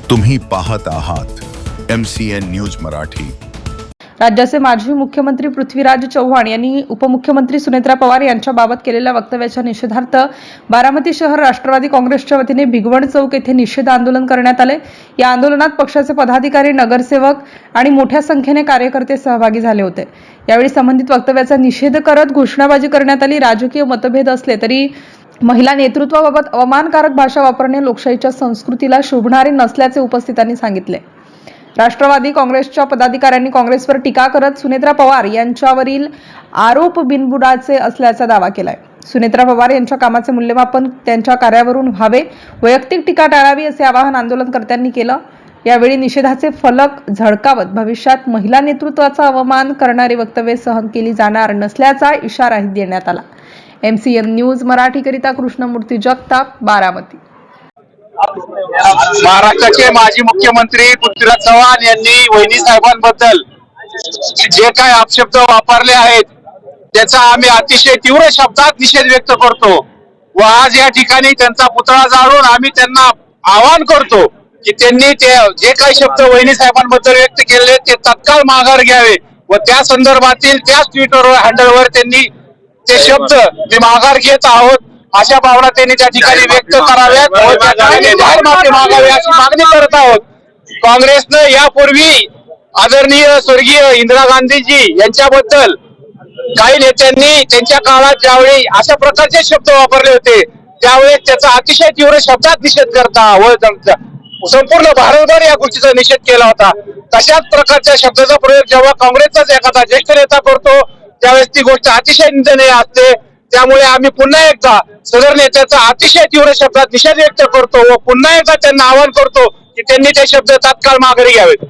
तुम्ही पाहत आहात MCN न्यूज मराठी। राज्याचे माजी मुख्यमंत्री पृथ्वीराज चव्हाण यांनी उपमुख्यमंत्री सुनेत्रा पवार यांच्याबाबत केलेल्या वक्तव्याच्या निषेधार्थ बारामती शहर राष्ट्रवादी काँग्रेसच्या वतीने भिगवण चौक येथे निषेध आंदोलन करण्यात आले। या आंदोलनात पक्षाचे पदाधिकारी, नगरसेवक आणि मोठ्या संख्येने कार्यकर्ते सहभागी झाले होते। यावेळी संबंधित वक्तव्याचा निषेध करत घोषणाबाजी करण्यात आली। राजकीय मतभेद असले तरी महिला नेतृत्वाबाबत अवमानकारक भाषा वापरणे लोकशाहीच्या संस्कृतीला शोभणारे नसल्याचे उपस्थितांनी सांगितले। राष्ट्रवादी काँग्रेसच्या पदाधिकाऱ्यांनी काँग्रेसवर टीका करत सुनेत्रा पवार यांच्यावरील आरोप बिनबुडाचे असल्याचा दावा केलाय। सुनेत्रा पवार यांच्या कामाचे मूल्यमापन त्यांच्या कार्यावरून व्हावे, वैयक्तिक टीका टाळावी असे आवाहन आंदोलनकर्त्यांनी केलं। यावेळी निषेधाचे फलक झळकावत भविष्यात महिला नेतृत्वाचा अवमान करणारी वक्तव्ये सहन केली जाणार नसल्याचा इशाराही देण्यात आला। MCN न्यूज मराठीकरिता कृष्णमूर्ती जगताप, बारामती। महाराष्ट्राचे माजी मुख्यमंत्री पृथ्वीराज चव्हाण यांनी वहिनी साहेबांबद्दल जे काही अपशब्द वापरले आहेत त्याचा आम्ही अतिशय तीव्र शब्दात निषेध व्यक्त करतो व आज या ठिकाणी त्यांचा पुतळा जाळून आम्ही त्यांना आवाहन करतो की त्यांनी ते जे काही शब्द वहिनी साहेबांबद्दल व्यक्त केले ते तत्काळ माघार घ्यावे व त्या संदर्भातील त्याच ट्विटर हँडलवर त्यांनी ते शब्द ते माघार घेत आहोत अशा भावना त्यांनी त्या ठिकाणी व्यक्त कराव्यात व त्या ठिकाणी जाहीर माफी मागावी अशी मागणी करत आहोत। काँग्रेसनं यापूर्वी आदरणीय स्वर्गीय इंदिरा गांधीजी यांच्याबद्दल काही नेत्यांनी त्यांच्या काळात ज्यावेळी अशा प्रकारचे शब्द वापरले होते त्यावेळी त्याचा अतिशय तीव्र शब्दात निषेध करता व संपूर्ण भारतभर या गोष्टीचा निषेध केला होता। तशाच प्रकारच्या शब्दाचा प्रयोग जेव्हा काँग्रेसचाच एखादा ज्येष्ठ नेता करतो त्यावेळेस ती गोष्ट अतिशय निंदनीय असते। त्यामुळे आम्ही पुन्हा एकदा सदर नेत्याचा अतिशय तीव्र शब्दात निषेध व्यक्त करतो व पुन्हा एकदा त्यांना आवाहन करतो की त्यांनी ते शब्द तात्काळ माघारी घ्यावेत।